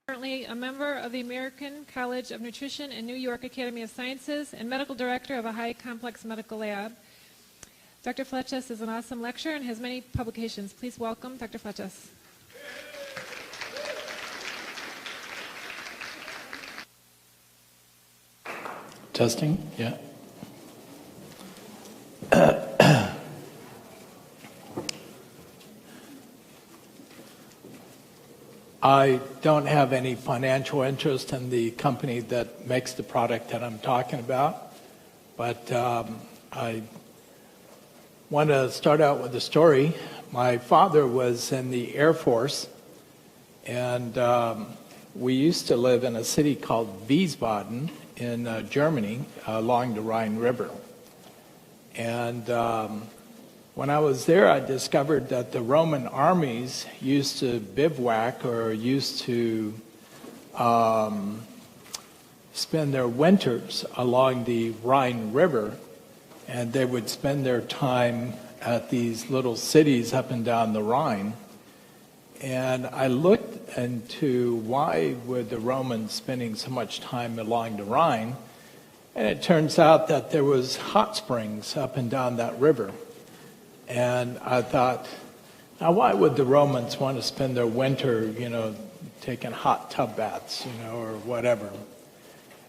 Currently a member of the American College of Nutrition and New York Academy of Sciences and medical director of a high-complex medical lab. Dr. Flechas is an awesome lecturer and has many publications. Please welcome Dr. Flechas. Testing, yeah. I don't have any financial interest in the company that makes the product that I'm talking about, but I want to start out with a story. My father was in the Air Force, and we used to live in a city called Wiesbaden in Germany along the Rhine River. And when I was there, I discovered that the Roman armies used to bivouac or used to spend their winters along the Rhine River, and they would spend their time at these little cities up and down the Rhine. And I looked into why were the Romans spending so much time along the Rhine, and it turns out that there was hot springs up and down that river. And I thought, now why would the Romans want to spend their winter, taking hot tub baths, or whatever?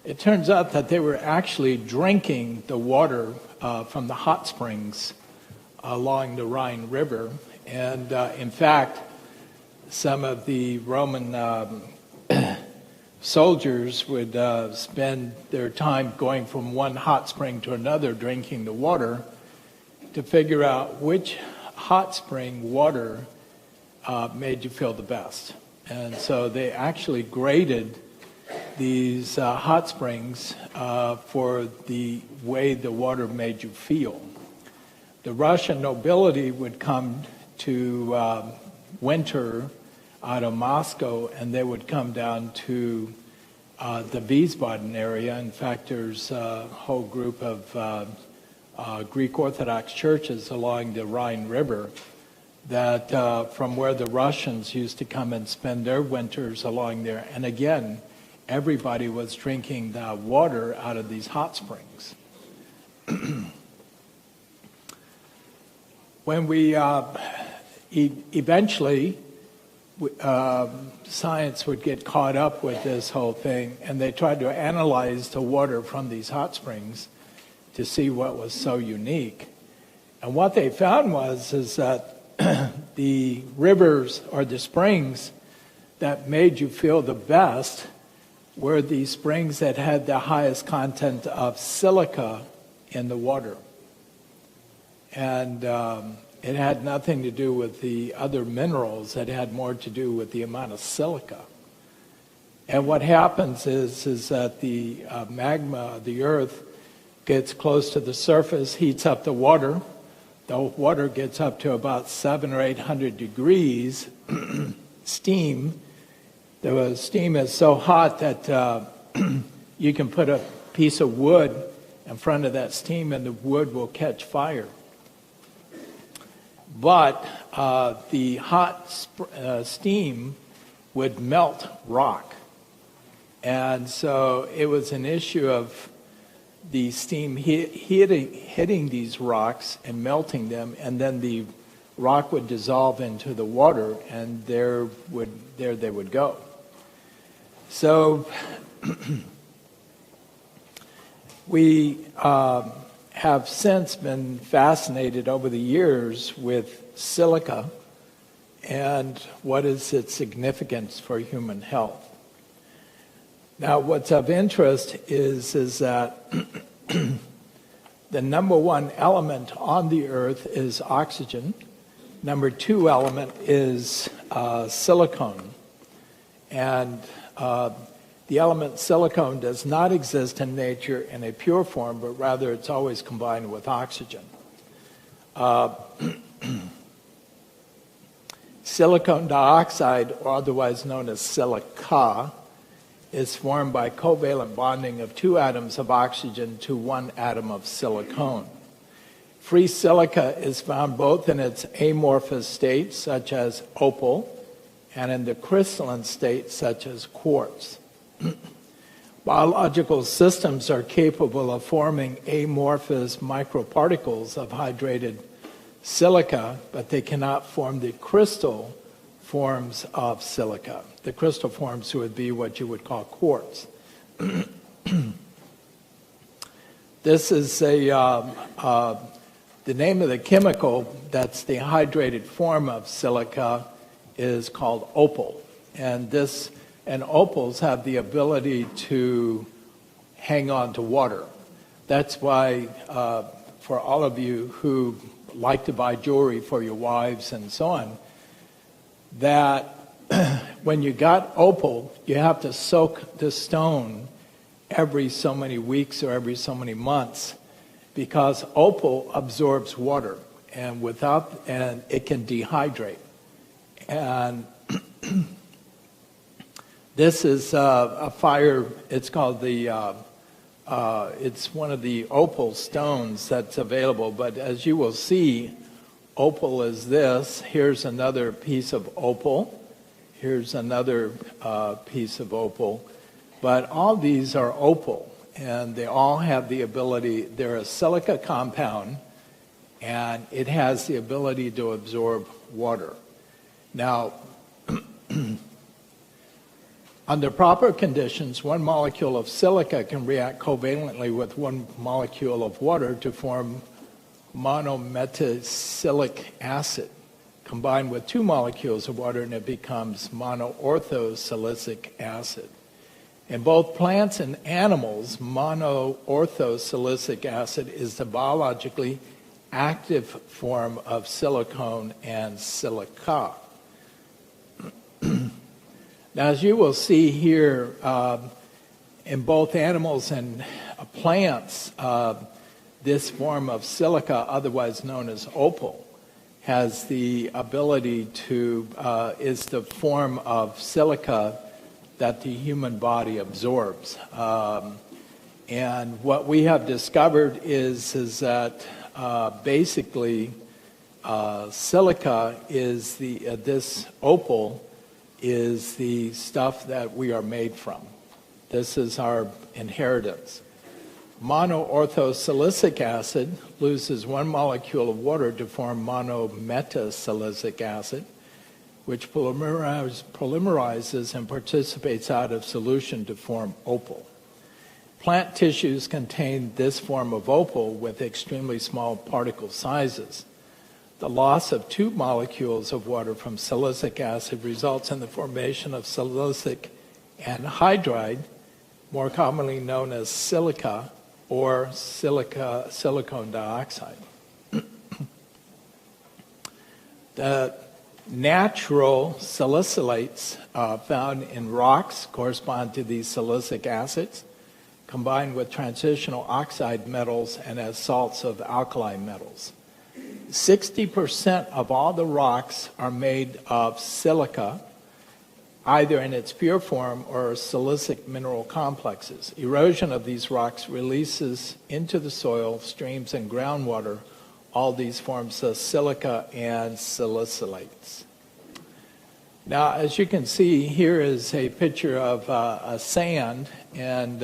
It turns out that they were actually drinking the water from the hot springs along the Rhine River. And in fact, some of the Roman soldiers would spend their time going from one hot spring to another drinking the water to figure out which hot spring water made you feel the best. And so they actually graded these hot springs for the way the water made you feel. The Russian nobility would come to winter out of Moscow, and they would come down to the Wiesbaden area. In fact, there's a whole group of Greek Orthodox churches along the Rhine River that from where the Russians used to come and spend their winters along there. And again, everybody was drinking the water out of these hot springs. When we eventually, science would get caught up with this whole thing, and they tried to analyze the water from these hot springs to see what was so unique. And what they found is that the rivers or the springs that made you feel the best were the springs that had the highest content of silica in the water. And it had nothing to do with the other minerals. It had more to do with the amount of silica. And what happens is that the magma of the earth gets close to the surface, heats up the water. The water gets up to about 700 or 800 degrees. Steam. The steam is so hot that you can put a piece of wood in front of that steam and the wood will catch fire. But the hot steam would melt rock. And so it was an issue of the steam hitting these rocks and melting them, and then the rock would dissolve into the water, and there they would go. So we have since been fascinated over the years with silica and what is its significance for human health. Now, what's of interest is that the number one element on the earth is oxygen. Number two element is silicone. And the element silicone does not exist in nature in a pure form, but rather it's always combined with oxygen. Silicon dioxide, or otherwise known as silica, is formed by covalent bonding of two atoms of oxygen to one atom of silicone. Free silica is found both in its amorphous states, such as opal, and in the crystalline state, such as quartz. Biological systems are capable of forming amorphous microparticles of hydrated silica, but they cannot form the crystal forms of silica. The crystal forms would be what you would call quartz. This is the name of the chemical that's the hydrated form of silica is called opal. And opals have the ability to hang on to water. That's why for all of you who like to buy jewelry for your wives and so on, that when you got opal, you have to soak the stone every so many weeks or every so many months, because opal absorbs water and it can dehydrate. And this is a fire. It's called it's one of the opal stones that's available. But as you will see, opal is this. Here's another piece of opal. Here's another piece of opal. But all these are opal, and they all have the ability. They're a silica compound, and it has the ability to absorb water. Now, under proper conditions, one molecule of silica can react covalently with one molecule of water to form monometacilic acid. Combined with two molecules of water, and it becomes monoorthosilicic acid. In both plants and animals, monoorthosilicic acid is the biologically active form of silicone and silica. Now, as you will see here, in both animals and plants, this form of silica, otherwise known as opal, has the ability to, is the form of silica that the human body absorbs. And what we have discovered is that basically silica is this opal is the stuff that we are made from. This is our inheritance. Monoorthosilicic acid loses one molecule of water to form monometacilic acid, which polymerizes and precipitates out of solution to form opal. Plant tissues contain this form of opal with extremely small particle sizes. The loss of two molecules of water from silicic acid results in the formation of silicic anhydride, more commonly known as silica or silicone dioxide. The natural salicylates found in rocks correspond to these silicic acids, combined with transitional oxide metals and as salts of alkali metals. 60% of all the rocks are made of silica, either in its pure form or silicic mineral complexes. Erosion of these rocks releases into the soil, streams, and groundwater all these forms of silica and salicylates. Now, as you can see, here is a picture of a sand, and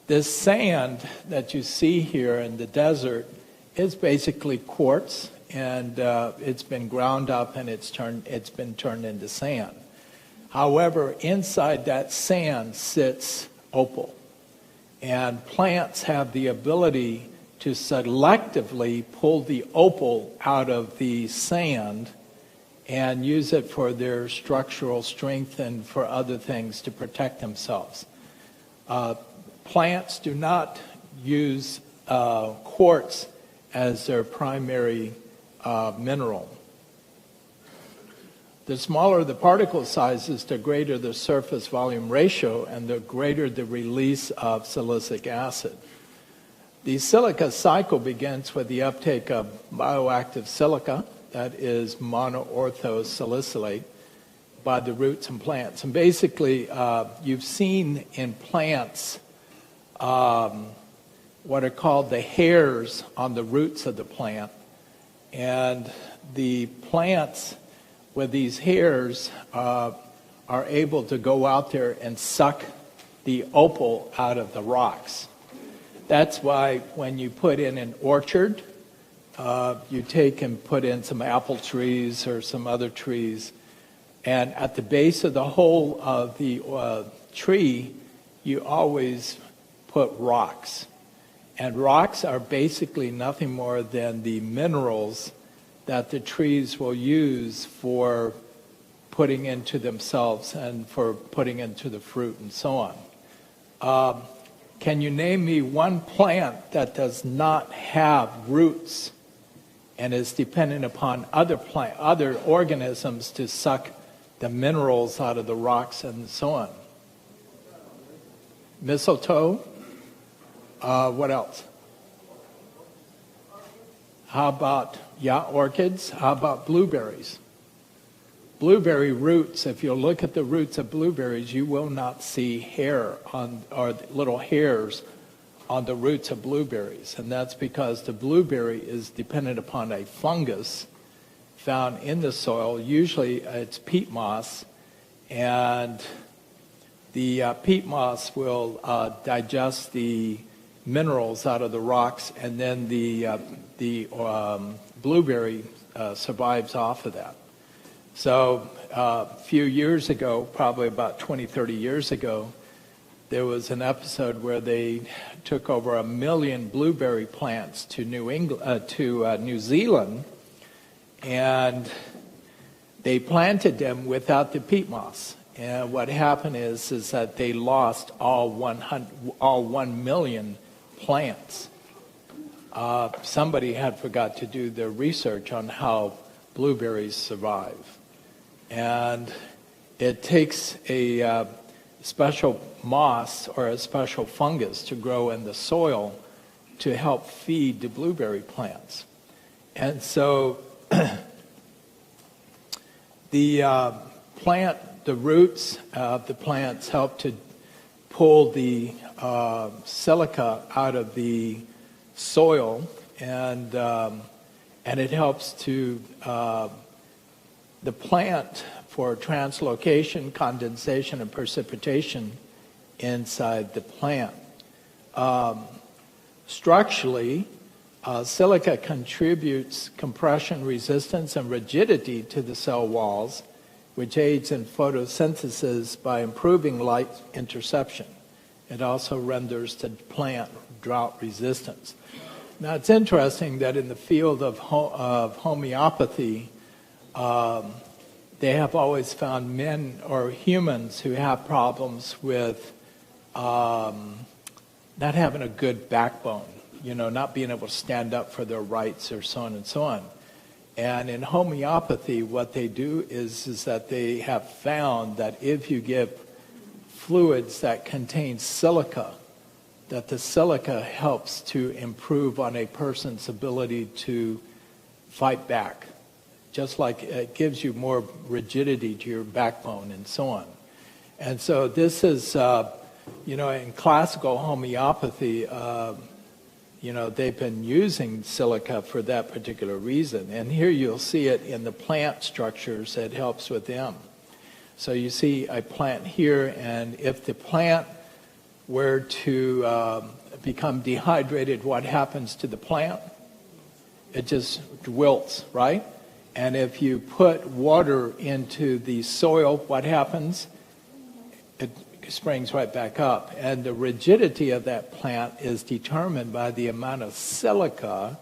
this sand that you see here in the desert is basically quartz, and it's been ground up and it's been turned into sand. However, inside that sand sits opal, and plants have the ability to selectively pull the opal out of the sand and use it for their structural strength and for other things to protect themselves. Plants do not use quartz as their primary mineral. The smaller the particle sizes, the greater the surface volume ratio and the greater the release of silicic acid. The silica cycle begins with the uptake of bioactive silica, that is monoorthosilicate, by the roots and plants. And basically, you've seen in plants what are called the hairs on the roots of the plant. And the plants, where these hairs are able to go out there and suck the opal out of the rocks. That's why when you put in an orchard, you take and put in some apple trees or some other trees, and at the base of the whole of the tree, you always put rocks. And rocks are basically nothing more than the minerals that the trees will use for putting into themselves and for putting into the fruit and so on. Can you name me one plant that does not have roots and is dependent upon other organisms to suck the minerals out of the rocks and so on? Mistletoe? What else? How about, orchids? How about blueberries? Blueberry roots, if you look at the roots of blueberries, you will not see hair or little hairs on the roots of blueberries. And that's because the blueberry is dependent upon a fungus found in the soil. Usually it's peat moss, and the peat moss will digest the minerals out of the rocks, and then the blueberry survives off of that. So a few years ago, probably about 20, 30 years ago, there was an episode where they took over 1 million blueberry plants to New Zealand, and they planted them without the peat moss. And what happened is that they lost all 1 million plants. Somebody had forgot to do their research on how blueberries survive. And it takes a special moss or a special fungus to grow in the soil to help feed the blueberry plants. And so the roots of the plants help to pull the silica out of the soil, and it helps to the plant for translocation, condensation, and precipitation inside the plant. Structurally, silica contributes compression, resistance, and rigidity to the cell walls, which aids in photosynthesis by improving light interception. It also renders the plant drought resistance. Now, it's interesting that in the field of homeopathy, they have always found men or humans who have problems with not having a good backbone, not being able to stand up for their rights or so on and so on. And in homeopathy, what they do is that they have found that if you give fluids that contain silica, that the silica helps to improve on a person's ability to fight back. Just like it gives you more rigidity to your backbone and so on. And so this is, in classical homeopathy, they've been using silica for that particular reason. And here you'll see it in the plant structures. It helps with them. So you see a plant here, and if the plant were to become dehydrated, what happens to the plant? It just wilts, right? And if you put water into the soil, what happens? It springs right back up. And the rigidity of that plant is determined by the amount of silica,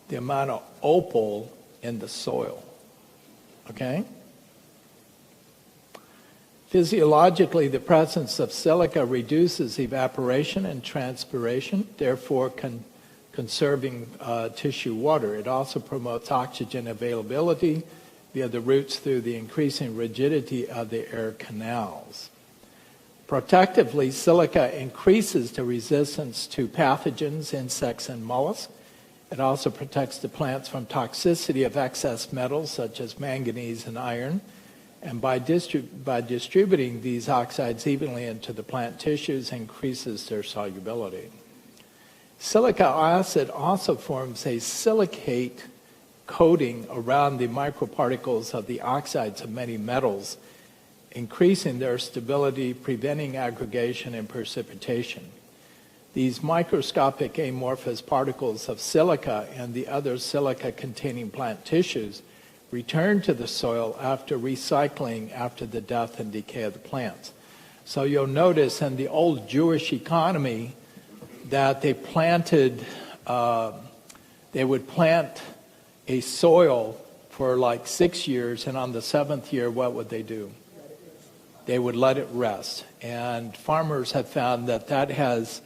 the amount of opal in the soil. Okay? Physiologically, the presence of silica reduces evaporation and transpiration, therefore conserving tissue water. It also promotes oxygen availability via the roots through the increasing rigidity of the air canals. Protectively, silica increases the resistance to pathogens, insects, and mollusks. It also protects the plants from toxicity of excess metals such as manganese and iron. And by distributing these oxides evenly into the plant tissues, increases their solubility. Silica acid also forms a silicate coating around the microparticles of the oxides of many metals, increasing their stability, preventing aggregation and precipitation. These microscopic amorphous particles of silica and the other silica-containing plant tissues return to the soil after recycling after the death and decay of the plants. So you'll notice in the old Jewish economy that they would plant a soil for like 6 years, and on the 7th year, what would they do? They would let it rest. And farmers have found that that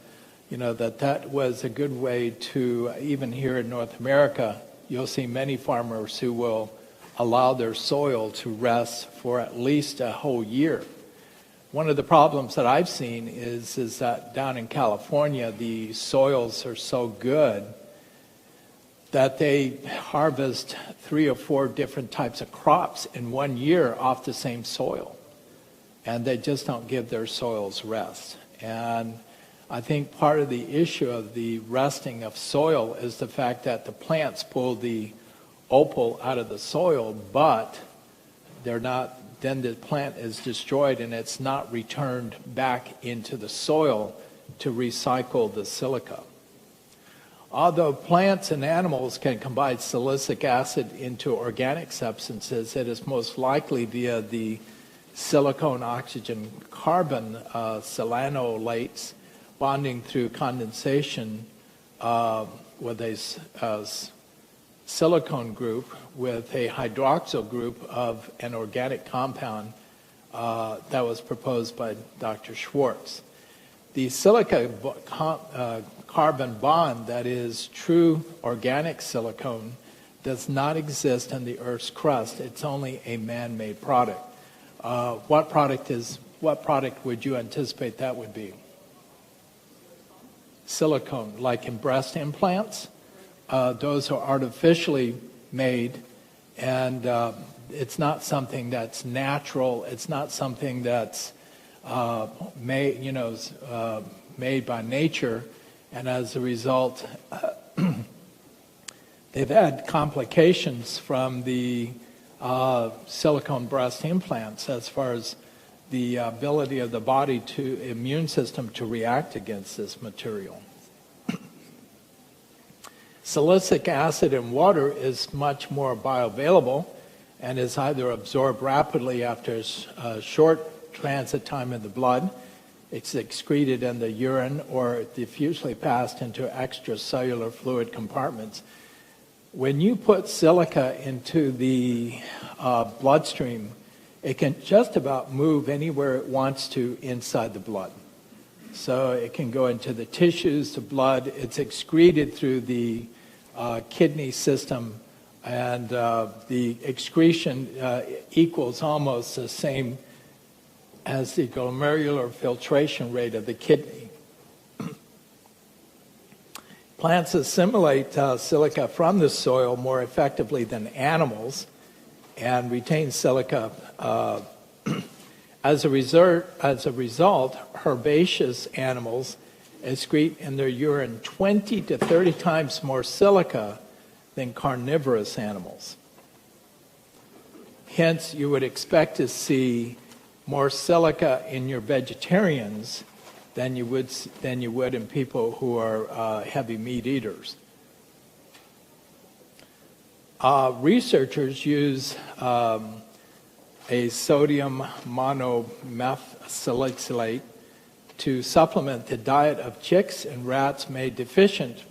was a good way to, even here in North America, you'll see many farmers who will allow their soil to rest for at least a whole year. One of the problems that I've seen is that down in California, the soils are so good that they harvest 3 or 4 different types of crops in 1 year off the same soil. And they just don't give their soils rest. And I think part of the issue of the resting of soil is the fact that the plants pull the opal out of the soil, but then the plant is destroyed and it's not returned back into the soil to recycle the silica. Although plants and animals can combine silicic acid into organic substances, it is most likely via the silicone oxygen carbon silanolates bonding through condensation with a silicone group with a hydroxyl group of an organic compound that was proposed by Dr. Schwartz. The silica carbon bond, that is true organic silicone, does not exist in the Earth's crust. It's only a man-made product. What product would you anticipate that would be? Silicone, like in breast implants. Those are artificially made, and it's not something that's natural. It's not something that's made by nature, and as a result, they've had complications from the silicone breast implants as far as the ability of the immune system to react against this material. Silicic acid in water is much more bioavailable and is either absorbed rapidly after a short transit time in the blood, it's excreted in the urine, or diffusely passed into extracellular fluid compartments. When you put silica into the bloodstream, it can just about move anywhere it wants to inside the blood. So it can go into the tissues, the blood. It's excreted through the kidney system, and the excretion equals almost the same as the glomerular filtration rate of the kidney. Plants assimilate silica from the soil more effectively than animals and retain silica. As a result, herbaceous animals excrete in their urine 20 to 30 times more silica than carnivorous animals. Hence, you would expect to see more silica in your vegetarians than you would in people who are heavy meat eaters. Researchers use a sodium monomethylsalicylate to supplement the diet of chicks and rats made deficient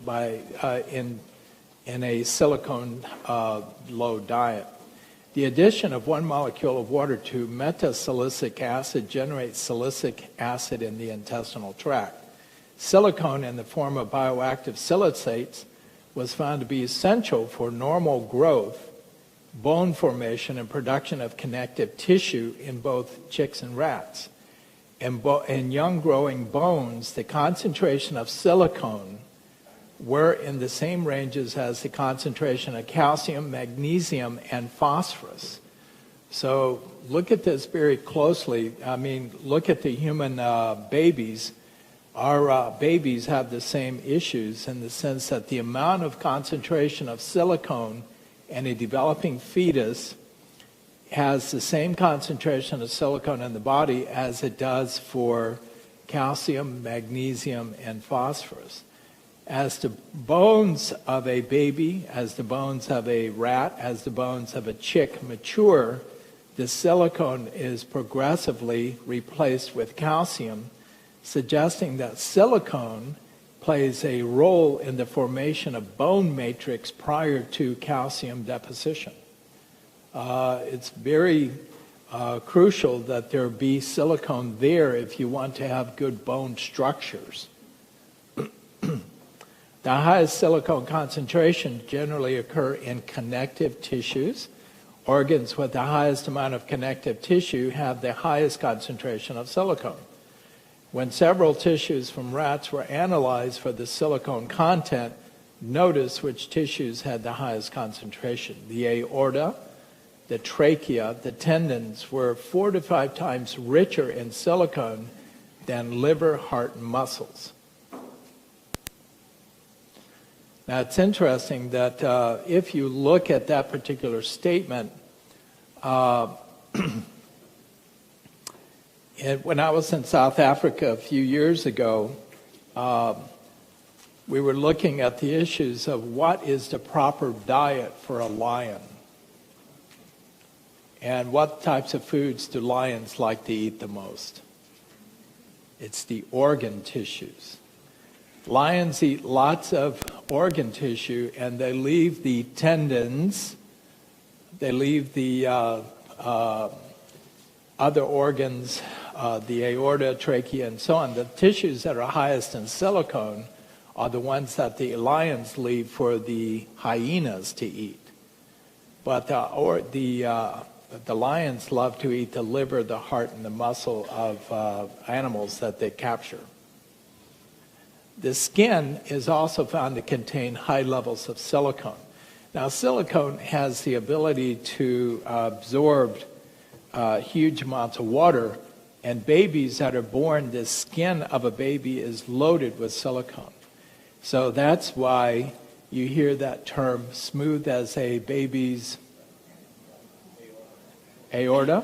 in a silicone low diet. The addition of one molecule of water to metasilicic acid generates silicic acid in the intestinal tract. Silicone in the form of bioactive silicates was found to be essential for normal growth, bone formation, and production of connective tissue in both chicks and rats. In young growing bones, the concentration of silicone were in the same ranges as the concentration of calcium, magnesium, and phosphorus. So look at this very closely. I mean, look at the human babies. Our babies have the same issues in the sense that the amount of concentration of silicone and a developing fetus has the same concentration of silicone in the body as it does for calcium, magnesium, and phosphorus. As the bones of a baby, as the bones of a rat, as the bones of a chick mature, the silicone is progressively replaced with calcium, suggesting that silicone plays a role in the formation of bone matrix prior to calcium deposition. It's very crucial that there be silicone there if you want to have good bone structures. The highest silicone concentration generally occur in connective tissues. Organs with the highest amount of connective tissue have the highest concentration of silicone. When several tissues from rats were analyzed for the silicone content, notice which tissues had the highest concentration. The aorta, the trachea, the tendons were 4 to 5 times richer in silicone than liver, heart, and muscles. Now, it's interesting that if you look at that particular statement, when I was in South Africa a few years ago, we were looking at the issues of what is the proper diet for a lion, and what types of foods do lions like to eat the most. It's the organ tissues. Lions eat lots of organ tissue, and they leave the tendons, they leave the other organs, the aorta, trachea, and so on. The tissues that are highest in silicone are the ones that the lions leave for the hyenas to eat. But the lions love to eat the liver, the heart, and the muscle of animals that they capture. The skin is also found to contain high levels of silicone. Now, silicone has the ability to absorb huge amounts of water, and babies that are born, the skin of a baby is loaded with silicone. So that's why you hear that term, smooth as a baby's aorta.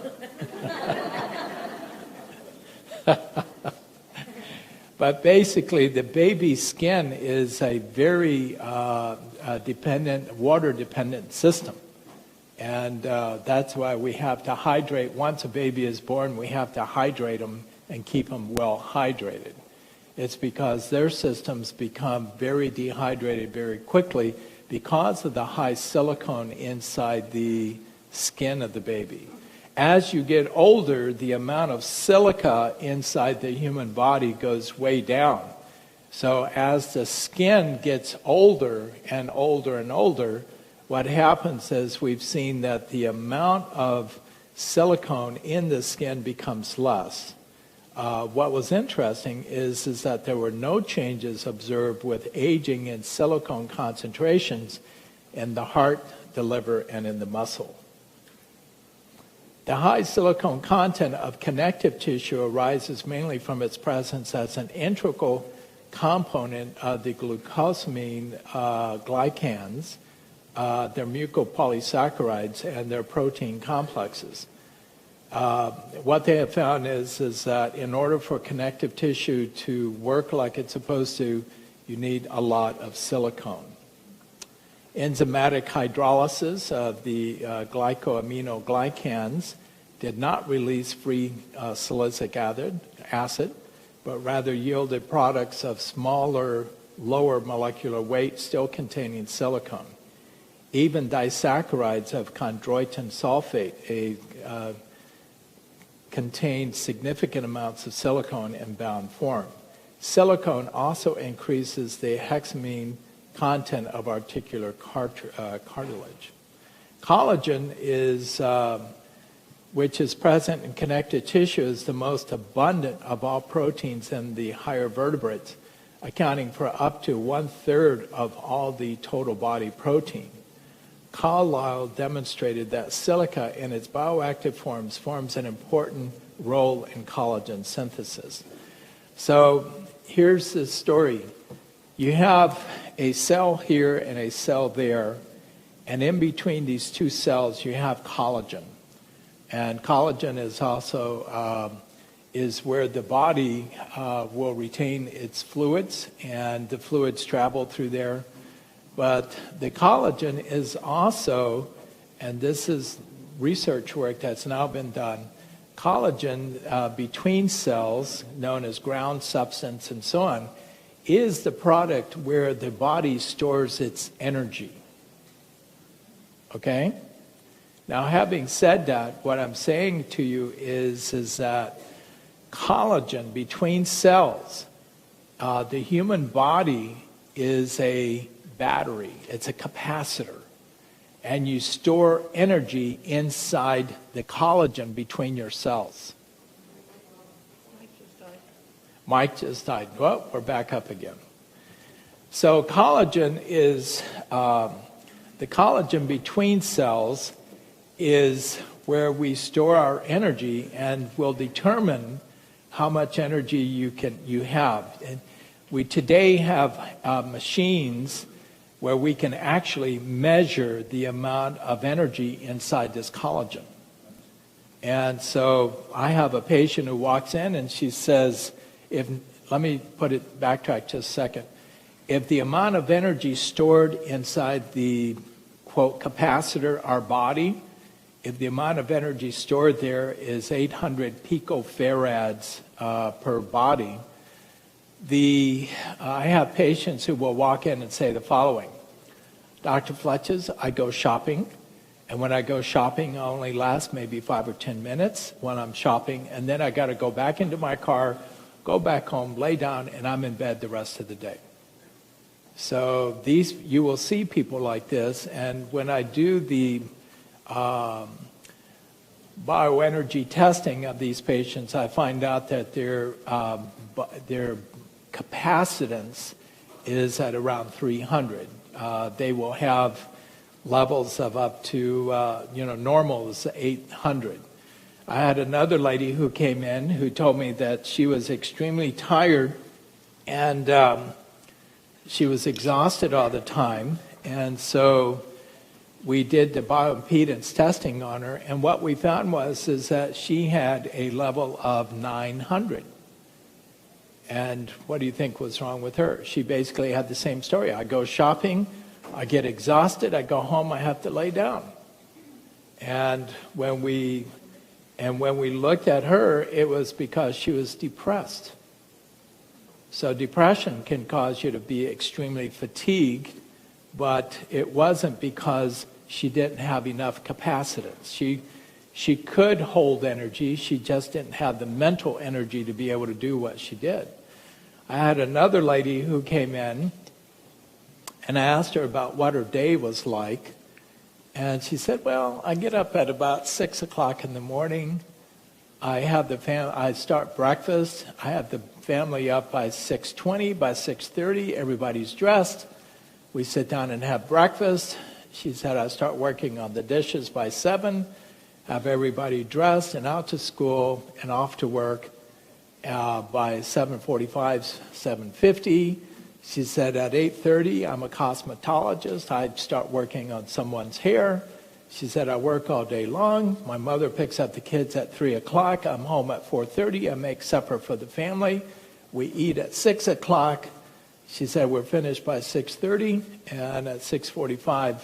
But basically, the baby's skin is a very water-dependent system. And that's why we have to hydrate. Once a baby is born, we have to hydrate them and keep them well hydrated. It's because their systems become very dehydrated very quickly because of the high silicone inside the skin of the baby. As you get older, the amount of silica inside the human body goes way down. So as the skin gets older and older and older, what happens is we've seen that the amount of silicone in the skin becomes less. What was interesting is that there were no changes observed with aging in silicone concentrations in the heart, the liver, and in the muscle. The high silicone content of connective tissue arises mainly from its presence as an integral component of the glucosamine glycans, their mucopolysaccharides, and their protein complexes. What they have found is that in order for connective tissue to work like it's supposed to, you need a lot of silicone. Enzymatic hydrolysis of the glycoaminoglycans did not release free silicic acid, but rather yielded products of smaller, lower molecular weight still containing silicone. Even disaccharides of chondroitin sulfate contain significant amounts of silicone in bound form. Silicone also increases the hexamine content of articular cartilage. Collagen is, which is present in connective tissue, is the most abundant of all proteins in the higher vertebrates, accounting for up to 1/3 of all the total body protein. Carlisle demonstrated that silica in its bioactive forms an important role in collagen synthesis. So here's the story. You have a cell here and a cell there, And in between these two cells, you have collagen. And collagen is also is where the body will retain its fluids, and the fluids travel through there. But the collagen is also, and this is research work that's now been done, collagen between cells, known as ground substance and so on, is the product where the body stores its energy. Okay? Now, having said that, what I'm saying to you is that collagen between cells, the human body is a battery. It's a capacitor. And you store energy inside the collagen between your cells. Mike just died. Well, we're back up again. So collagen is, the collagen between cells is where we store our energy and will determine how much energy you have. And we today have machines where we can actually measure the amount of energy inside this collagen. And so I have a patient who walks in and she says, let me backtrack just a second. If the amount of energy stored inside the, quote, capacitor, our body, if the amount of energy stored there is 800 picofarads per body, I have patients who will walk in and say the following: Dr. Flechas, I go shopping, and when I go shopping, I only last maybe 5 or 10 minutes when I'm shopping, and then I got to go back into my car, go back home, lay down, and I'm in bed the rest of the day. So you will see people like this, and when I do the bioenergy testing of these patients, I find out that their capacitance is at around 300. They will have levels of up to, normal is 800. I had another lady who came in who told me that she was extremely tired and she was exhausted all the time. And so we did the bioimpedance testing on her, and what we found is that she had a level of 900. And what do you think was wrong with her? She basically had the same story. I go shopping, I get exhausted, I go home, I have to lay down. And when we looked at her, it was because she was depressed. So depression can cause you to be extremely fatigued, but it wasn't because she didn't have enough capacitance. She could hold energy, she just didn't have the mental energy to be able to do what she did. I had another lady who came in, and I asked her about what her day was like, and she said, well, I get up at about 6 o'clock in the morning, I start breakfast, I have the family up by 6:20, by 6:30, everybody's dressed, we sit down and have breakfast. She said, I start working on the dishes by 7, have everybody dressed and out to school and off to work by 7:45, 7:50. She said at 8:30, I'm a cosmetologist. I start working on someone's hair. She said, I work all day long. My mother picks up the kids at 3 o'clock. I'm home at 4:30. I make supper for the family. We eat at 6 o'clock. She said, we're finished by 6:30. And at 6:45,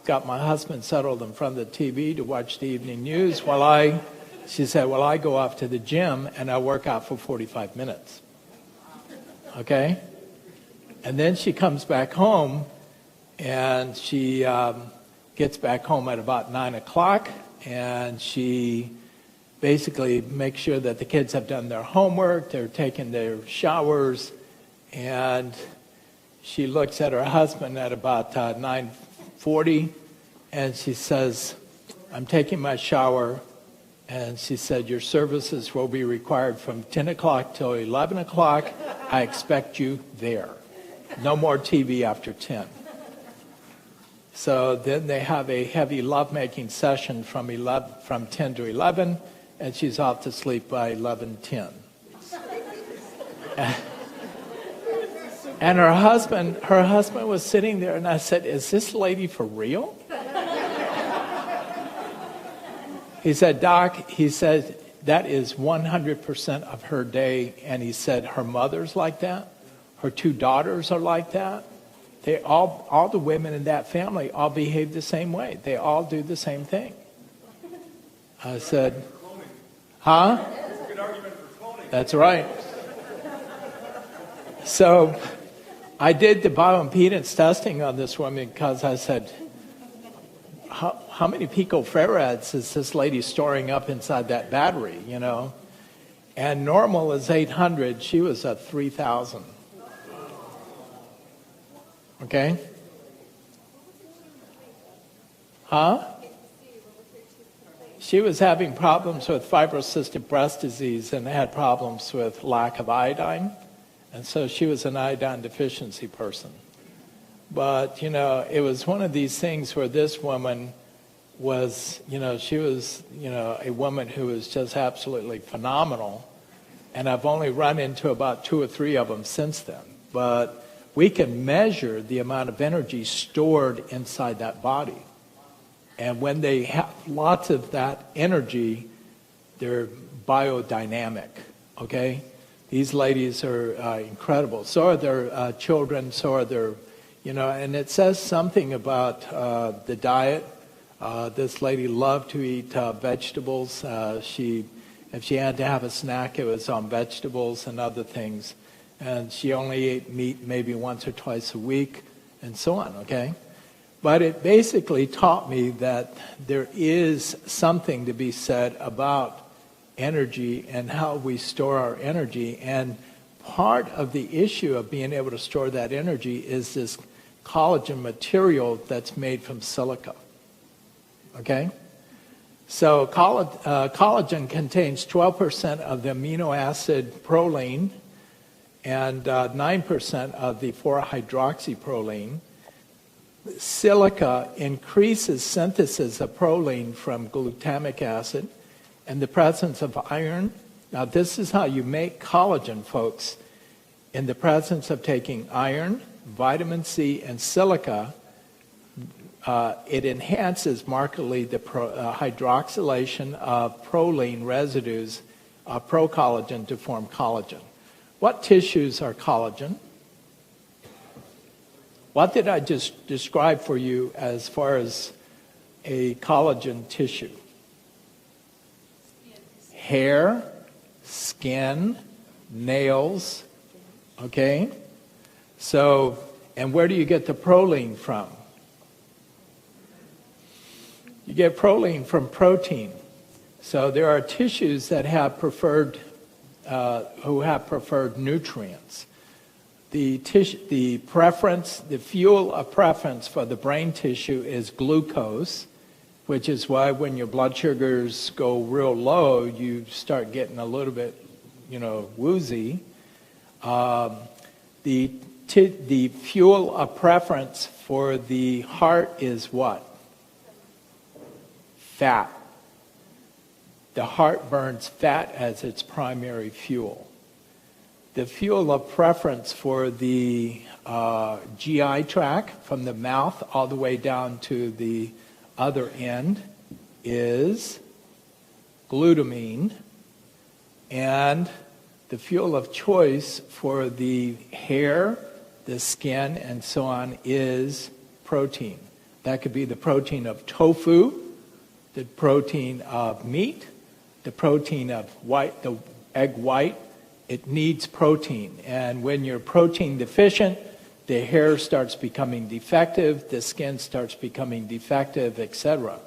got my husband settled in front of the TV to watch the evening news she said, well, I go off to the gym and I work out for 45 minutes. Okay? And then she comes back home and she gets back home at about 9 o'clock and she basically makes sure that the kids have done their homework, they're taking their showers, and she looks at her husband at about 9:40 and she says, I'm taking my shower. And she said, your services will be required from 10 o'clock till 11 o'clock. I expect you there. No more TV after 10. So then they have a heavy lovemaking session from 10 to 11, and she's off to sleep by 11:10. And her husband was sitting there, and I said, "Is this lady for real?" He said, "Doc," he said, "that is 100% of her day." And he said, her mother's like that. Her 2 daughters are like that. They all the women in that family all behave the same way. They all do the same thing. I said, huh? That's a good argument for cloning. That's right. So I did the bioimpedance testing on this woman because I said, how many picofarads is this lady storing up inside that battery, you know? And normal is 800. She was at 3,000. Okay? Huh? She was having problems with fibrocystic breast disease and had problems with lack of iodine. And so she was an iodine deficiency person. But, you know, it was one of these things where this woman was, you know, she was, you know, a woman who was just absolutely phenomenal. And I've only run into about 2 or 3 of them since then. But we can measure the amount of energy stored inside that body. And when they have lots of that energy, they're biodynamic, okay? These ladies are incredible. So are their children, so are their, you know, and it says something about the diet. This lady loved to eat vegetables. If she had to have a snack, it was on vegetables and other things. And she only ate meat maybe once or twice a week, and so on, okay? But it basically taught me that there is something to be said about energy and how we store our energy. And part of the issue of being able to store that energy is this collagen material that's made from silica, okay? So collagen contains 12% of the amino acid proline and 9% of the 4-hydroxyproline. Silica increases synthesis of proline from glutamic acid and the presence of iron. Now, this is how you make collagen, folks. In the presence of taking iron, vitamin C, and silica, it enhances markedly the hydroxylation of proline residues of procollagen to form collagen. What tissues are collagen? What did I just describe for you as far as a collagen tissue? Hair, skin, nails, okay? So, and where do you get the proline from? You get proline from protein. So there are tissues that have preferred who have preferred nutrients. The fuel of preference for the brain tissue is glucose, which is why when your blood sugars go real low, you start getting a little bit, you know, woozy. The fuel of preference for the heart is what? Fat. The heart burns fat as its primary fuel. The fuel of preference for the GI tract from the mouth all the way down to the other end is glutamine, and the fuel of choice for the hair, the skin, and so on is protein. That could be the protein of tofu, the protein of meat, the protein of the egg white. It needs protein. And when you're protein deficient, the hair starts becoming defective, the skin starts becoming defective, etc.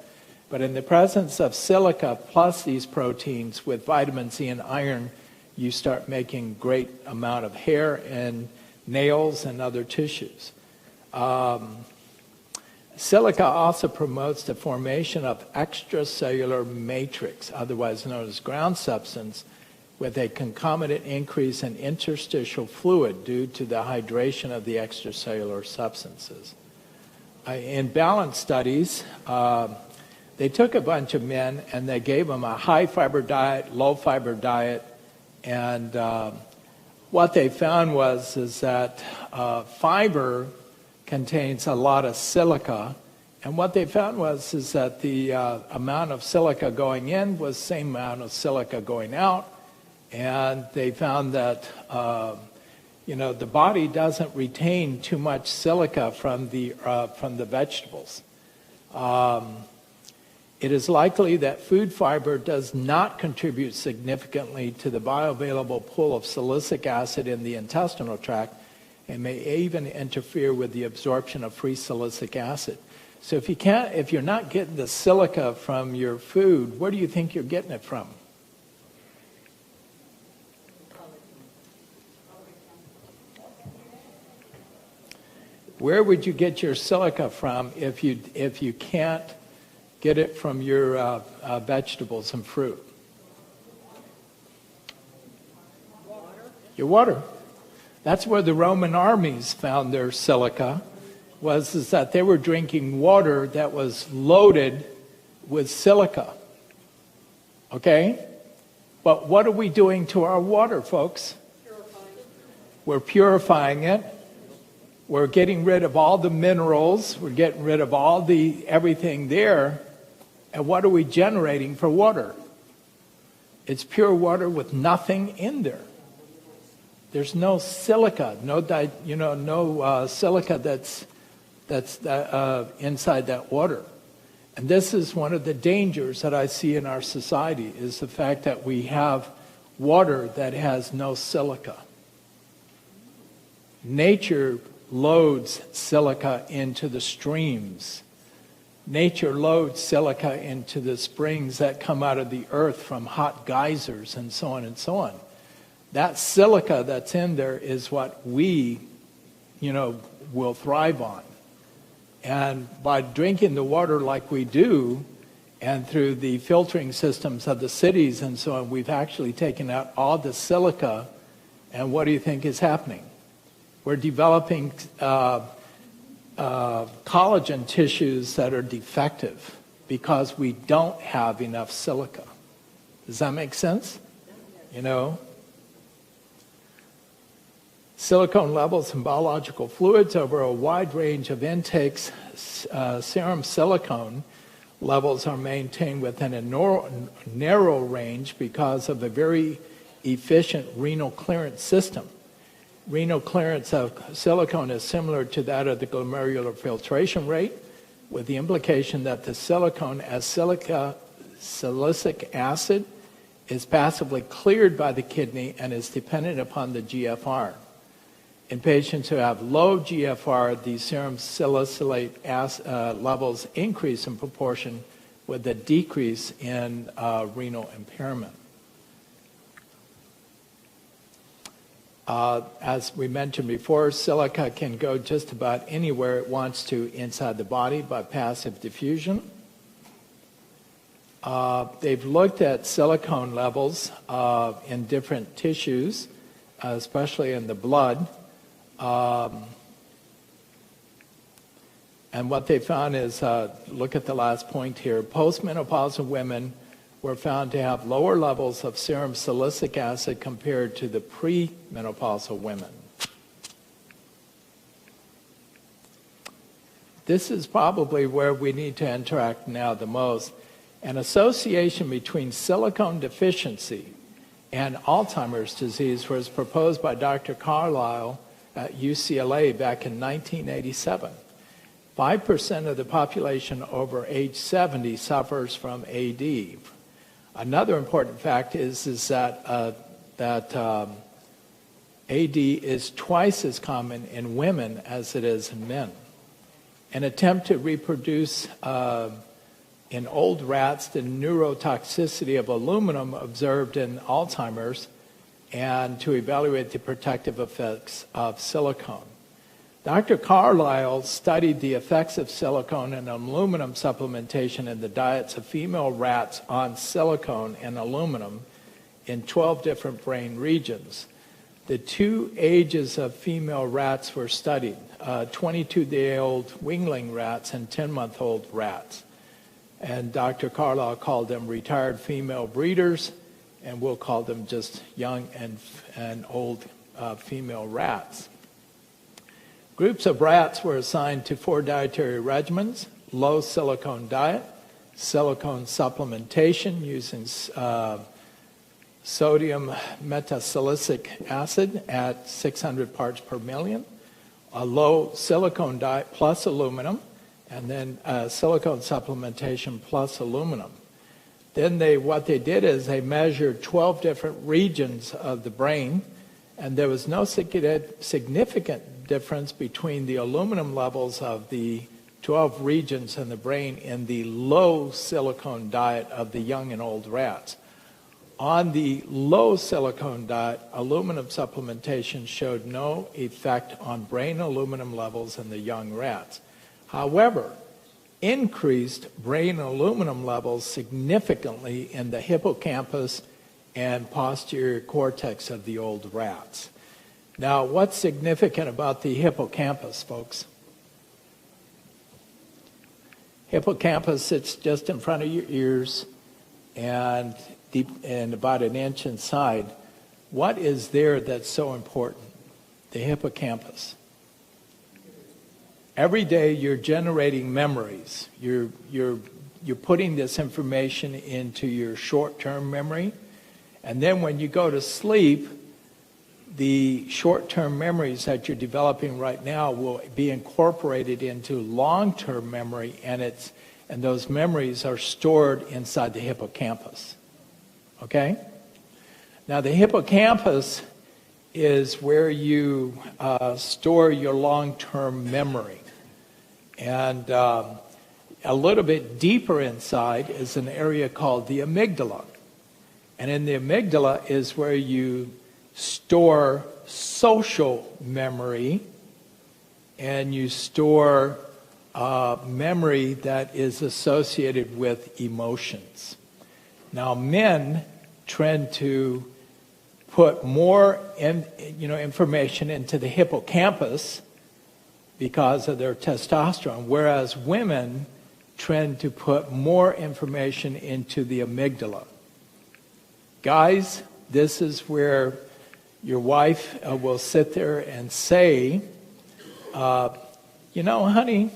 But in the presence of silica plus these proteins with vitamin C and iron, you start making great amount of hair and nails and other tissues. Silica also promotes the formation of extracellular matrix, otherwise known as ground substance, with a concomitant increase in interstitial fluid due to the hydration of the extracellular substances. In balance studies, they took a bunch of men and they gave them a high fiber diet, low fiber diet, and what they found is that fiber contains a lot of silica, and what they found is that the amount of silica going in was the same amount of silica going out, and they found that the body doesn't retain too much silica from the vegetables. It is likely that food fiber does not contribute significantly to the bioavailable pool of silicic acid in the intestinal tract and may even interfere with the absorption of free silicic acid. So if you're not getting the silica from your food, where do you think you're getting it from? Where would you get your silica from if you can't get it from your vegetables and fruit? Your water. That's where the Roman armies found their silica, is that they were drinking water that was loaded with silica. Okay? But what are we doing to our water, folks? We're purifying it. We're getting rid of all the minerals. We're getting rid of everything there. And what are we generating for water? It's pure water with nothing in there. There's no silica, no silica that's inside that water. And this is one of the dangers that I see in our society, is the fact that we have water that has no silica. Nature loads silica into the streams. Nature loads silica into the springs that come out of the earth from hot geysers and so on and so on. That silica that's in there is what we, will thrive on. And by drinking the water like we do, and through the filtering systems of the cities and so on, we've actually taken out all the silica. And what do you think is happening? We're developing collagen tissues that are defective because we don't have enough silica. Does that make sense? Silicone levels in biological fluids over a wide range of intakes, serum silicone levels are maintained within a narrow range because of a very efficient renal clearance system. Renal clearance of silicone is similar to that of the glomerular filtration rate, with the implication that the silicone as silicic acid is passively cleared by the kidney and is dependent upon the GFR. In patients who have low GFR, the serum salicylate levels increase in proportion with a decrease in renal impairment. As we mentioned before, silica can go just about anywhere it wants to inside the body by passive diffusion. They've looked at silicone levels in different tissues, especially in the blood. And what they found is, look at the last point here, postmenopausal women were found to have lower levels of serum silicic acid compared to the premenopausal women. This is probably where we need to interact now the most. An association between silicone deficiency and Alzheimer's disease was proposed by Dr. Carlisle at UCLA back in 1987. 5% of the population over age 70 suffers from AD. Another important fact is that AD is twice as common in women as it is in men. An attempt to reproduce in old rats the neurotoxicity of aluminum observed in Alzheimer's and to evaluate the protective effects of silicone. Dr. Carlisle studied the effects of silicone and aluminum supplementation in the diets of female rats on silicone and aluminum in 12 different brain regions. The 2 ages of female rats were studied, 22-day-old wingling rats and 10-month-old rats. And Dr. Carlisle called them retired female breeders, and we'll call them just young and old female rats. Groups of rats were assigned to 4 dietary regimens: low silicone diet, silicone supplementation using sodium metasilicic acid at 600 parts per million, a low silicone diet plus aluminum, and then silicone supplementation plus aluminum. Then what they did is they measured 12 different regions of the brain, and there was no significant difference between the aluminum levels of the 12 regions in the brain in the low silicone diet of the young and old rats. On the low silicone diet, aluminum supplementation showed no effect on brain aluminum levels in the young rats. However, increased brain aluminum levels significantly in the hippocampus and posterior cortex of the old rats. Now, what's significant about the hippocampus, folks? Hippocampus sits just in front of your ears and deep and about an inch inside. What is there that's so important? The hippocampus. Every day you're generating memories. You're putting this information into your short-term memory, and then when you go to sleep, the short-term memories that you're developing right now will be incorporated into long-term memory, and those memories are stored inside the hippocampus. Okay? Now the hippocampus is where you store your long-term memory. And a little bit deeper inside is an area called the amygdala. And in the amygdala is where you store social memory, and you store memory that is associated with emotions. Now, men tend to put more information into the hippocampus because of their testosterone, whereas women tend to put more information into the amygdala. Guys, this is where your wife will sit there and say, honey,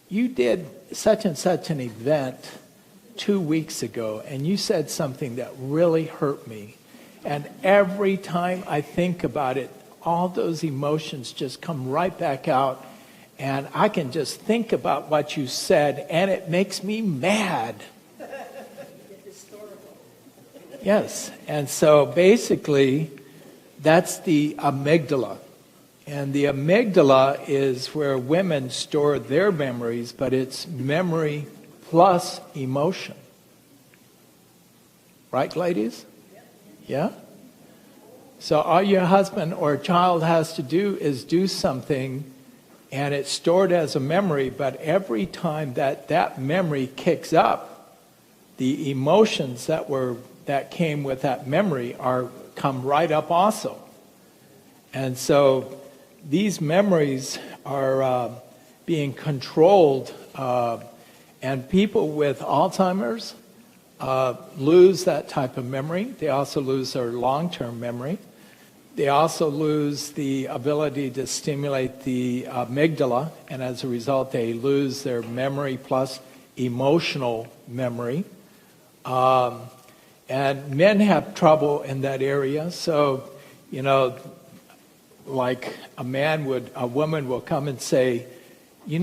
you did such and such an event 2 weeks ago, and you said something that really hurt me. And every time I think about it, all those emotions just come right back out, and I can just think about what you said, and it makes me mad. Yes, and so basically, that's the amygdala. And the amygdala is where women store their memories, but it's memory plus emotion. Right, ladies? Yeah? So all your husband or child has to do is do something, and it's stored as a memory, but every time that memory kicks up, the emotions that came with that memory come right up also. And so these memories are being controlled, and people with Alzheimer's lose that type of memory. They also lose their long-term memory. They also lose the ability to stimulate the amygdala, and as a result, they lose their memory plus emotional memory. And men have trouble in that area. So, like a woman will come and say, you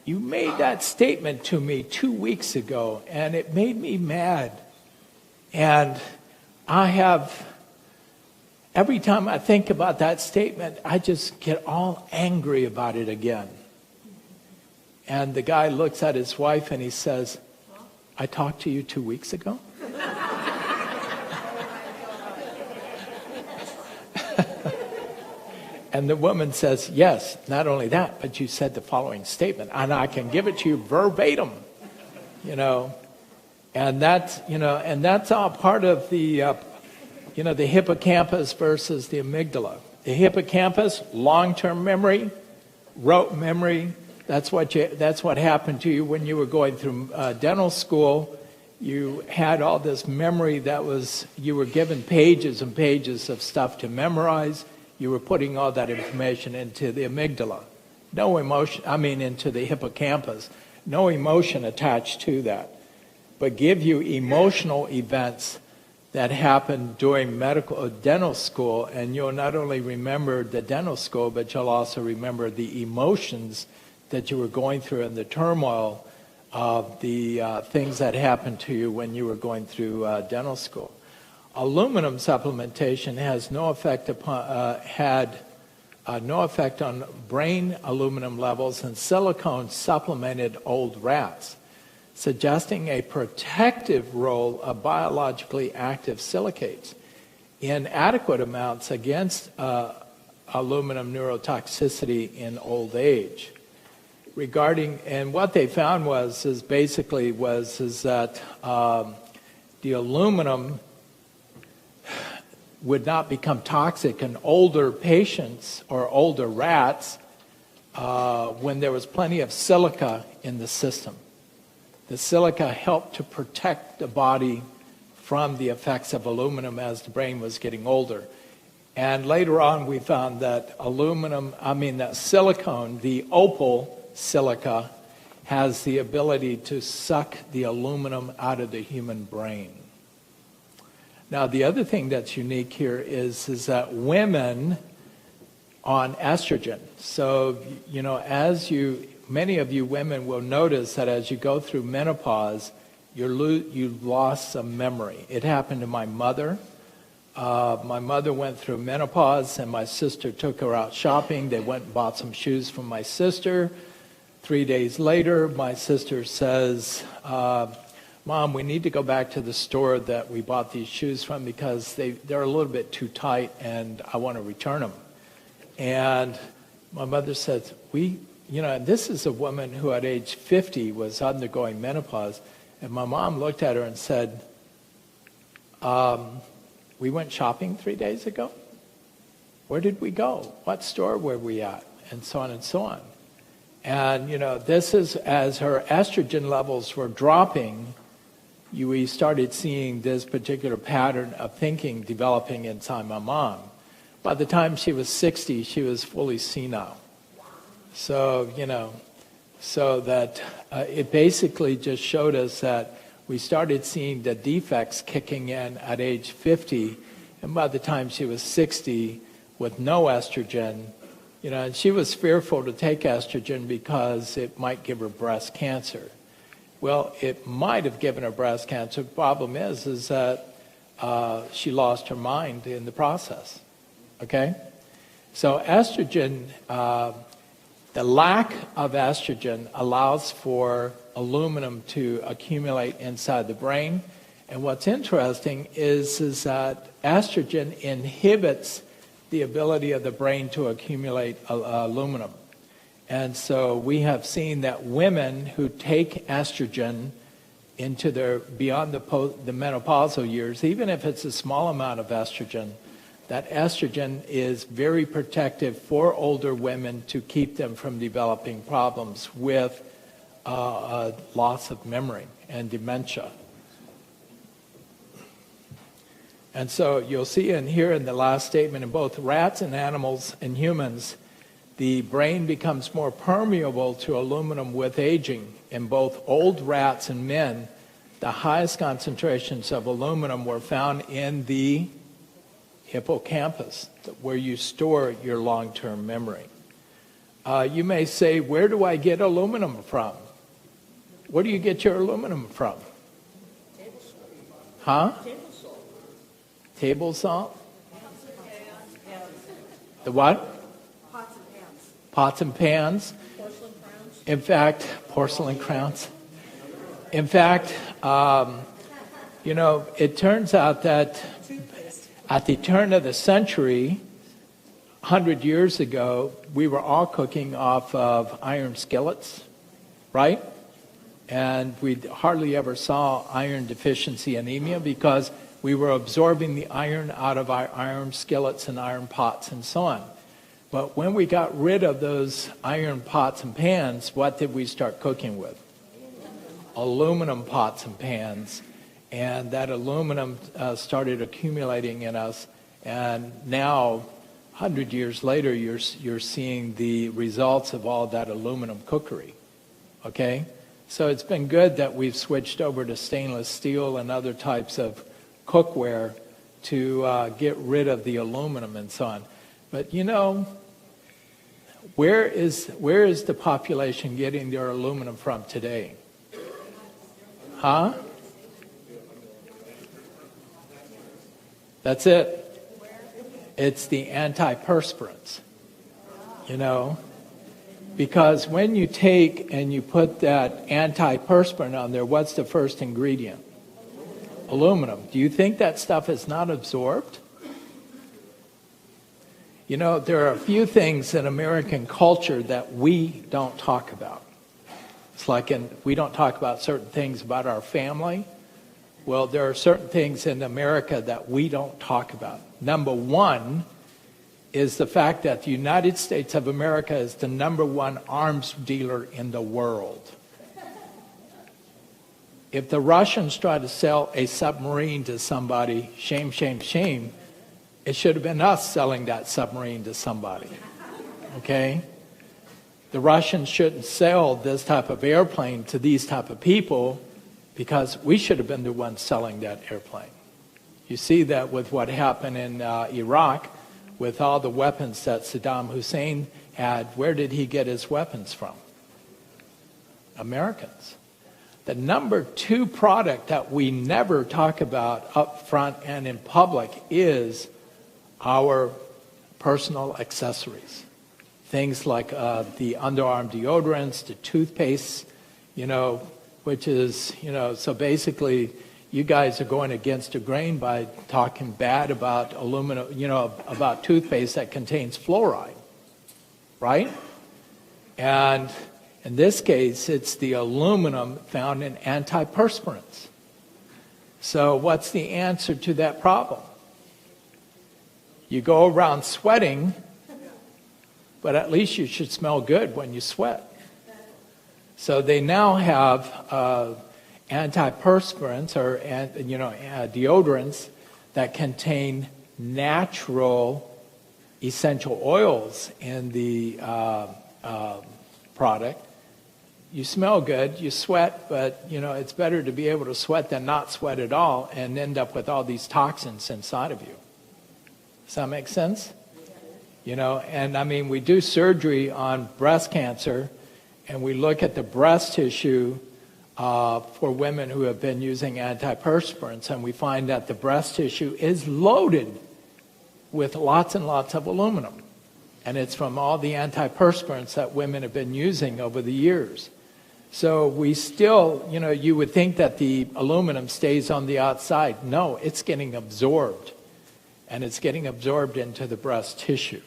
made that statement to me 2 weeks ago, and it made me mad. And every time I think about that statement, I just get all angry about it again. And the guy looks at his wife and he says, I talked to you 2 weeks ago? And the woman says, yes, not only that, but you said the following statement, and I can give it to you verbatim, and that's all part of the, the hippocampus versus the amygdala. The hippocampus, long-term memory, rote memory. That's what happened to you when you were going through dental school, you had all this memory that was, you were given pages and pages of stuff to memorize. You were putting all that information into the amygdala. No emotion, into the hippocampus. No emotion attached to that. But give you emotional events that happened during dental school, and you'll not only remember the dental school, but you'll also remember the emotions that you were going through and the turmoil of the things that happened to you when you were going through dental school. Aluminum supplementation has no effect upon, had no effect on brain aluminum levels, and silicone supplemented old rats, suggesting a protective role of biologically active silicates in adequate amounts against aluminum neurotoxicity in old age. And what they found was that the aluminum would not become toxic in older patients or older rats when there was plenty of silica in the system. The silica helped to protect the body from the effects of aluminum as the brain was getting older. And later on we found that that silicone, the Opal silica, has the ability to suck the aluminum out of the human brain. Now, the other thing that's unique here is that women on estrogen. So, many of you women will notice that as you go through menopause, you lost some memory. It happened to my mother. My mother went through menopause, and my sister took her out shopping. They went and bought some shoes from my sister. 3 days later, my sister says, Mom, we need to go back to the store that we bought these shoes from because they're a little bit too tight and I want to return them. And my mother says, this is a woman who at age 50 was undergoing menopause. And my mom looked at her and said, we went shopping 3 days ago? Where did we go? What store were we at? And so on and so on. And, this is as her estrogen levels were dropping, we started seeing this particular pattern of thinking developing inside my mom. By the time she was 60, she was fully senile. So, it basically just showed us that we started seeing the defects kicking in at age 50, and by the time she was 60, with no estrogen, and she was fearful to take estrogen because it might give her breast cancer. Well, it might have given her breast cancer. The problem is that she lost her mind in the process. Okay? So estrogen, the lack of estrogen allows for aluminum to accumulate inside the brain. And what's interesting is that estrogen inhibits the ability of the brain to accumulate aluminum. And so we have seen that women who take estrogen into beyond the menopausal years, even if it's a small amount of estrogen, that estrogen is very protective for older women to keep them from developing problems with loss of memory and dementia. And so you'll see in the last statement, in both rats and animals and humans, the brain becomes more permeable to aluminum with aging. In both old rats and men, the highest concentrations of aluminum were found in the hippocampus, where you store your long-term memory. You may say, where do I get aluminum from? Where do you get your aluminum from? Table salt. Huh? Table salt. Table salt? Yes. The what? Pots and pans. Pots and pans. Porcelain crowns. In fact, porcelain crowns. In fact, it turns out that at the turn of the century, 100 years ago, we were all cooking off of iron skillets, right? And we hardly ever saw iron deficiency anemia because we were absorbing the iron out of our iron skillets and iron pots and so on. But when we got rid of those iron pots and pans, what did we start cooking with? Aluminum pots and pans. and that aluminum started accumulating in us, and now, 100 years later, you're seeing the results of all that aluminum cookery, okay? So it's been good that we've switched over to stainless steel and other types of cookware to get rid of the aluminum and so on. But you know, where is the population getting their aluminum from today? Huh? That's it. It's the antiperspirants, you know, because when you take and you put that antiperspirant on there, what's the first ingredient? Aluminum. Do you think that stuff is not absorbed? You know, there are a few things in American culture that we don't talk about. It's like we don't talk about certain things about our family. Well, there are certain things in America that we don't talk about. Number one is the fact that the United States of America is the #1 arms dealer in the world. If the Russians try to sell a submarine to somebody, shame, shame, shame, it should have been us selling that submarine to somebody, okay? The Russians shouldn't sell this type of airplane to these type of people because we should have been the ones selling that airplane. You see that with what happened in Iraq with all the weapons that Saddam Hussein had. Where did he get his weapons from? Americans. The #2 product that we never talk about up front and in public is our personal accessories. Things like the underarm deodorants, the toothpaste, you know, which is, you know, so basically you guys are going against the grain by talking bad about aluminum, you know, about toothpaste that contains fluoride, right? And in this case, it's the aluminum found in antiperspirants. So what's the answer to that problem? You go around sweating, but at least you should smell good when you sweat. So they now have antiperspirants or deodorants that contain natural essential oils in the product. You smell good, you sweat, but you know it's better to be able to sweat than not sweat at all and end up with all these toxins inside of you. Does that make sense? You know, and I mean, we do surgery on breast cancer, and we look at the breast tissue for women who have been using antiperspirants, and we find that the breast tissue is loaded with lots and lots of aluminum. And it's from all the antiperspirants that women have been using over the years. So we still, you know, you would think that the aluminum stays on the outside. No, it's getting absorbed. And it's getting absorbed into the breast tissue.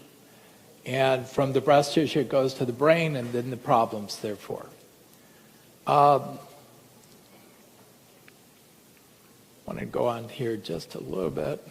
And from the breast tissue, it goes to the brain, and then the problems, therefore. I want to go on here just a little bit.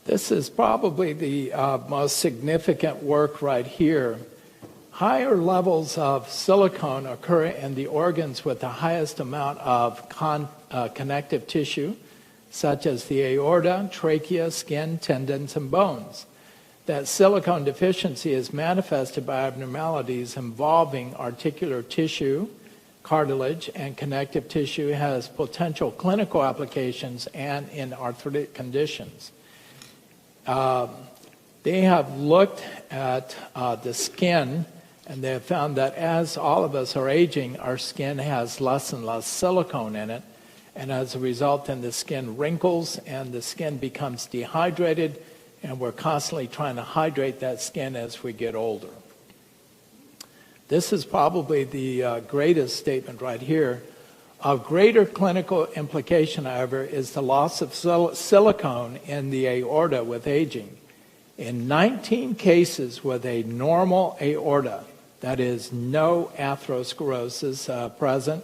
This is probably the most significant work right here. Higher levels of silicone occur in the organs with the highest amount of connective tissue, such as the aorta, trachea, skin, tendons, and bones. That silicone deficiency is manifested by abnormalities involving articular tissue, cartilage, and connective tissue, has potential clinical applications and in arthritic conditions. They have looked at the skin, and they have found that as all of us are aging, our skin has less and less silicone in it, and as a result, then the skin wrinkles and the skin becomes dehydrated, and we're constantly trying to hydrate that skin as we get older. This is probably the greatest statement right here. Of greater clinical implication, however, is the loss of silicone in the aorta with aging. In 19 cases with a normal aorta, that is no atherosclerosis present,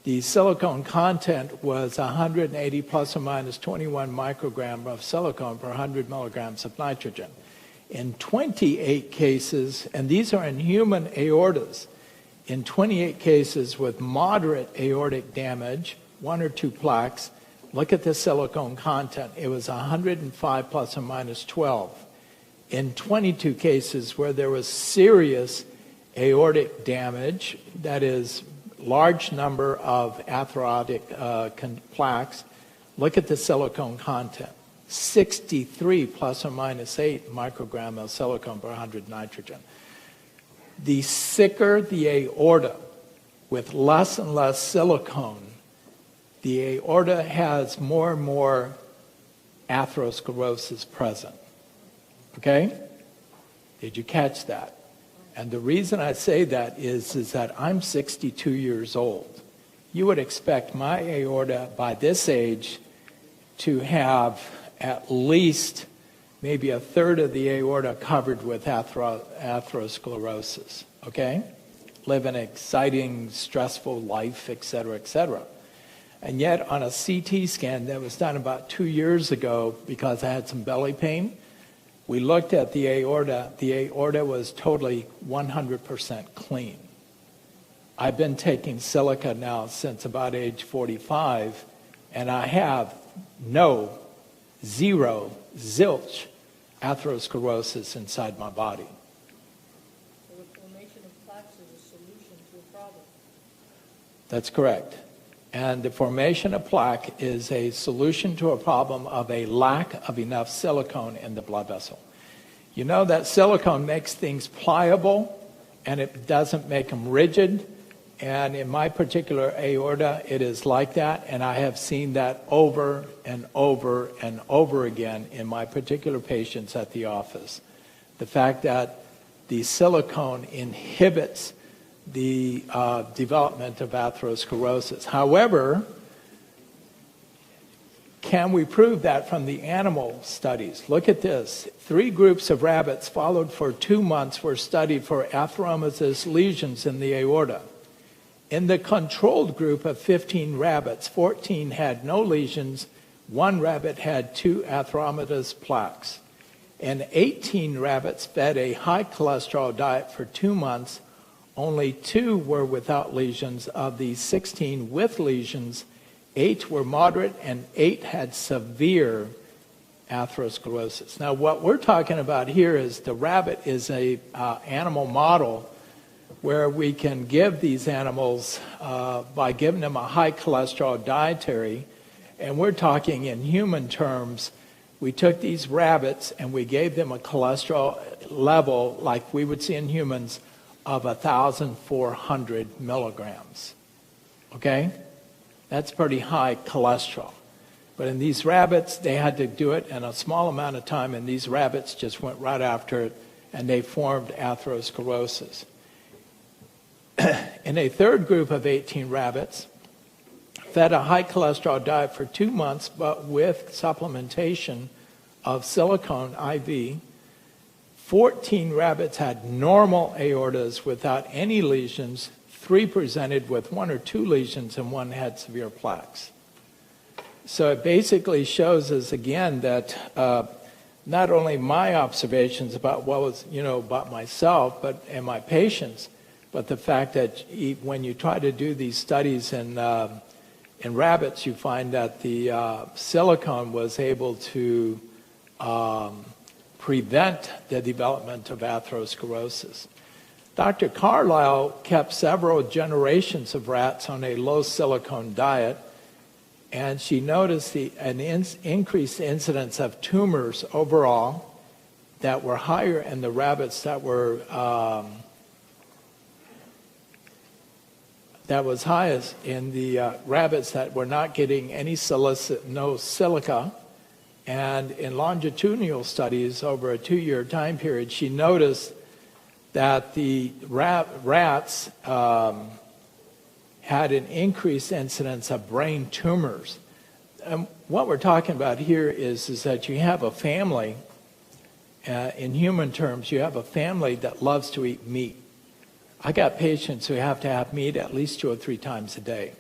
the silicone content was 180 plus or minus 21 microgram of silicone per 100 milligrams of nitrogen. In 28 cases, and these are in human aortas, in 28 cases with moderate aortic damage, 1 or 2 plaques, look at the silicone content. It was 105 plus or minus 12. In 22 cases where there was serious aortic damage, that is, large number of atherosclerotic plaques, look at the silicone content. 63 plus or minus 8 microgram of silicone per 100 nitrogen. The sicker the aorta with less and less silicone, the aorta has more and more atherosclerosis present. Okay? Did you catch that? And the reason I say that is that I'm 62 years old. You would expect my aorta by this age to have at least maybe a third of the aorta covered with atherosclerosis, okay? Live an exciting, stressful life, et cetera, et cetera. And yet on a CT scan that was done about 2 years ago, because I had some belly pain, we looked at the aorta. The aorta was totally 100% clean. I've been taking silica now since about age 45, and I have zero, zilch atherosclerosis inside my body. So the formation of plaques is a solution to a problem. That's correct. And the formation of plaque is a solution to a problem of a lack of enough silicone in the blood vessel. You know that silicone makes things pliable, and it doesn't make them rigid. And in my particular aorta, it is like that, and I have seen that over and over and over again in my particular patients at the office. The fact that the silicone inhibits the development of atherosclerosis. However, can we prove that from the animal studies? Look at this. 3 groups of rabbits followed for 2 months were studied for atheromatous lesions in the aorta. In the controlled group of 15 rabbits, 14 had no lesions, 1 rabbit had 2 atheromatous plaques. And 18 rabbits fed a high cholesterol diet for 2 months. Only 2 were without lesions. Of the 16 with lesions, 8 were moderate and 8 had severe atherosclerosis. Now what we're talking about here is the rabbit is a animal model where we can give these animals, by giving them a high cholesterol dietary, and we're talking in human terms, we took these rabbits and we gave them a cholesterol level like we would see in humans of 1,400 milligrams. Okay? That's pretty high cholesterol. But in these rabbits, they had to do it in a small amount of time, and these rabbits just went right after it, and they formed atherosclerosis. In a third group of 18 rabbits, fed a high cholesterol diet for 2 months, but with supplementation of silicone IV. 14 rabbits had normal aortas without any lesions. 3 presented with 1 or 2 lesions, and 1 had severe plaques. So it basically shows us again that not only my observations about what was, about myself, and my patients, but the fact that when you try to do these studies in rabbits, you find that the silicone was able to prevent the development of atherosclerosis. Dr. Carlisle kept several generations of rats on a low silicone diet, and she noticed an increased incidence of tumors overall that were higher in the rabbits that was highest in the rabbits that were not getting any silica. And in longitudinal studies over a 2-year time period, she noticed that the rats had an increased incidence of brain tumors. And what we're talking about here is that you have a family, in human terms, you have a family that loves to eat meat. I got patients who have to have meat at least 2 or 3 times a day.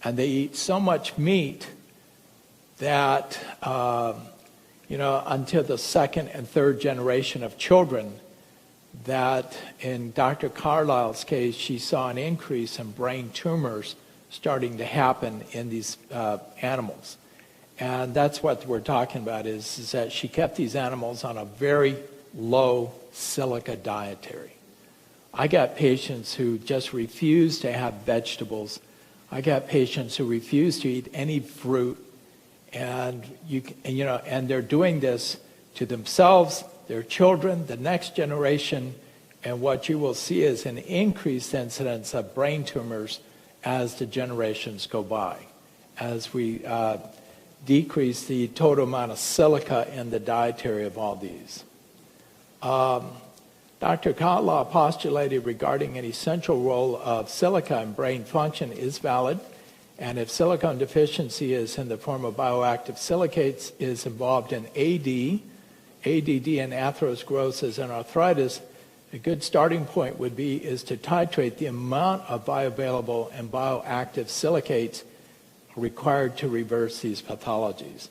and they eat so much meat that, until the second and third generation of children, that in Dr. Carlisle's case, she saw an increase in brain tumors starting to happen in these animals. And that's what we're talking about, is that she kept these animals on a very low silica dietary. I got patients who just refuse to have vegetables. I got patients who refuse to eat any fruit. And they're doing this to themselves, their children, the next generation, and what you will see is an increased incidence of brain tumors as the generations go by, as we decrease the total amount of silica in the dietary of all these. Dr. Carlisle postulated regarding an essential role of silica in brain function is valid, and if silicone deficiency is in the form of bioactive silicates is involved in ADD and atherosclerosis and arthritis, a good starting point would be is to titrate the amount of bioavailable and bioactive silicates required to reverse these pathologies.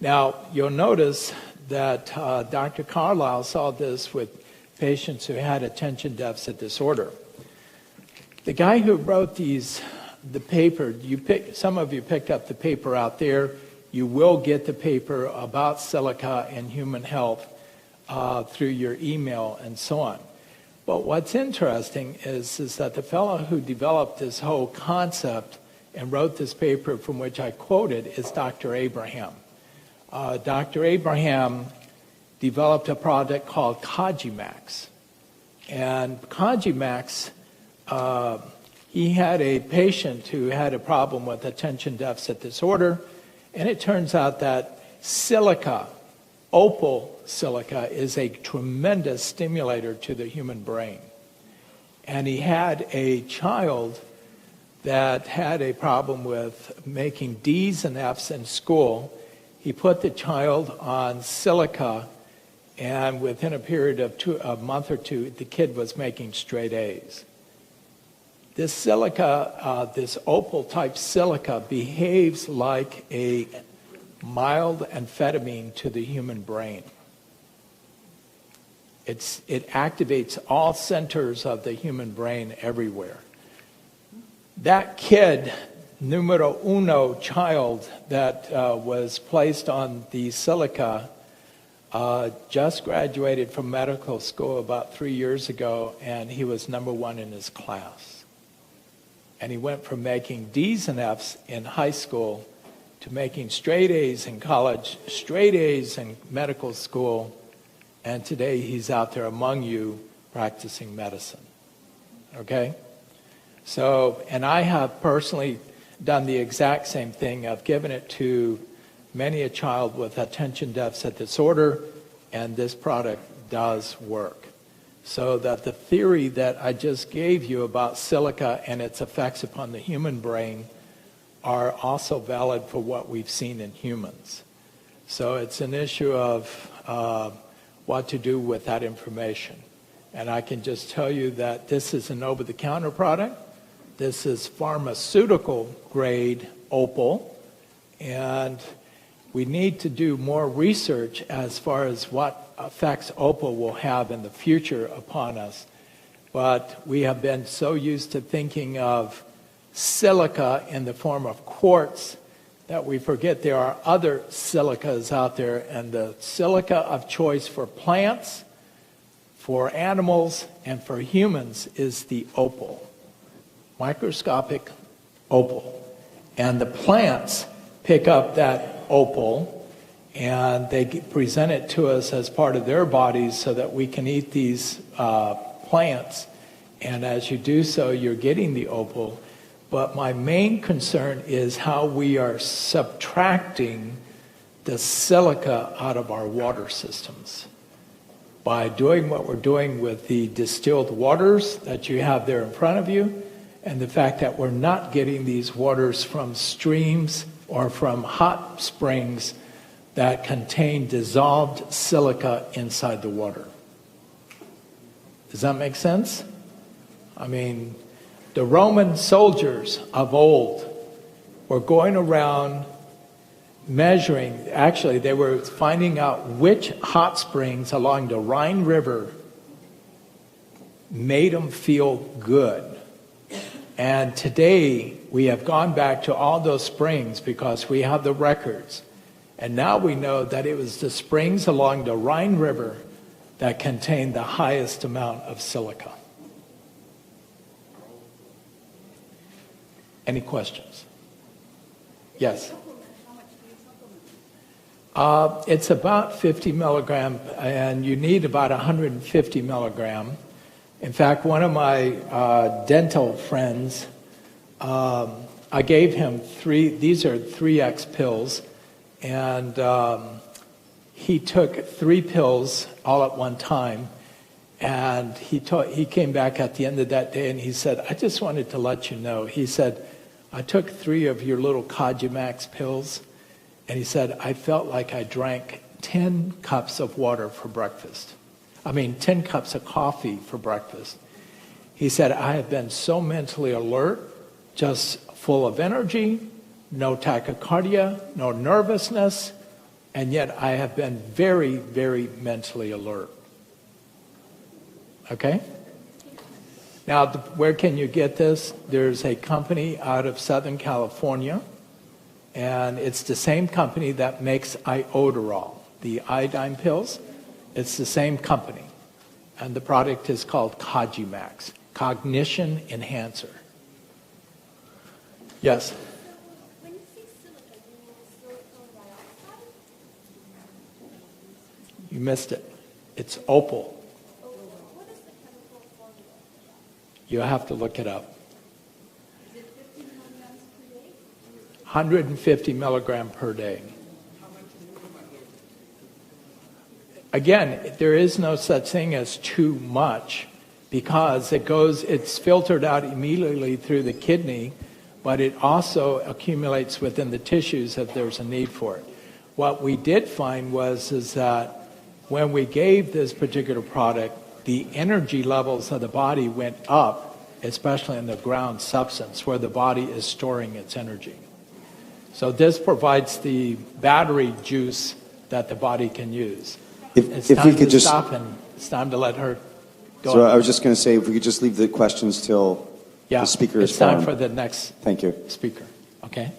Now, you'll notice that Dr. Carlisle saw this with patients who had attention deficit disorder. The guy who wrote the paper, some of you picked up the paper out there. You will get the paper about silica and human health through your email and so on. But what's interesting is that the fellow who developed this whole concept and wrote this paper from which I quoted is Dr. Abraham. Dr. Abraham developed a product called Kajimax. And Kajimax, he had a patient who had a problem with attention deficit disorder, and it turns out that silica, Opal silica, is a tremendous stimulator to the human brain. And he had a child that had a problem with making D's and F's in school. He put the child on silica, and within a period of a month or two, the kid was making straight A's. This silica, this Opal type silica, behaves like a mild amphetamine to the human brain. It activates all centers of the human brain everywhere. That kid, numero uno child that was placed on the silica, just graduated from medical school about 3 years ago, and he was #1 in his class. And he went from making D's and F's in high school to making straight A's in college, straight A's in medical school, and today he's out there among you practicing medicine. Okay? So, and I have personally done the exact same thing. I've given it to many a child with attention deficit disorder, and this product does work. So that the theory that I just gave you about silica and its effects upon the human brain are also valid for what we've seen in humans. So it's an issue of what to do with that information. And I can just tell you that this is an over-the-counter product. This is pharmaceutical grade Opal, and we need to do more research as far as what effects Opal will have in the future upon us. But we have been so used to thinking of silica in the form of quartz that we forget there are other silicas out there, and the silica of choice for plants, for animals, and for humans is the Opal. Microscopic Opal. And the plants pick up that Opal and they present it to us as part of their bodies so that we can eat these plants. And as you do so, you're getting the Opal. But my main concern is how we are subtracting the silica out of our water systems. By doing what we're doing with the distilled waters that you have there in front of you, and the fact that we're not getting these waters from streams or from hot springs that contain dissolved silica inside the water. Does that make sense? I mean, the Roman soldiers of old were going around measuring, actually they were finding out which hot springs along the Rhine River made them feel good. And today we have gone back to all those springs because we have the records. And now we know that it was the springs along the Rhine River that contained the highest amount of silica. Any questions? Yes? It's about 50 milligram, and you need about 150 milligram. In fact, one of my dental friends, I gave him these are 3X pills, and he took 3 pills all at one time, and he came back at the end of that day and he said, I just wanted to let you know. He said, I took 3 of your little Kajimax pills, and he said, I felt like I drank 10 cups of water for breakfast. 10 cups of coffee for breakfast. He said, I have been so mentally alert, just full of energy, no tachycardia, no nervousness, and yet I have been very, very mentally alert. Okay? Now, where can you get this? There's a company out of Southern California, and it's the same company that makes Ioderol, the iodine pills. It's the same company, and the product is called Kajimax, Cognition Enhancer. Yes? When you say silica, you mean silicone dioxide? You missed it. It's Opal. What is the chemical formula? You have to look it up. Is it 50 milligrams per day? 150 milligram per day. Again, there is no such thing as too much because it's filtered out immediately through the kidney, but it also accumulates within the tissues if there's a need for it. What we did find is that when we gave this particular product, the energy levels of the body went up, especially in the ground substance where the body is storing its energy. So this provides the battery juice that the body can use. It's time to stop, and it's time to let her go. So I was just going to say, if we could just leave the questions till the speaker is it's time formed. for the next Thank you. speaker. Okay.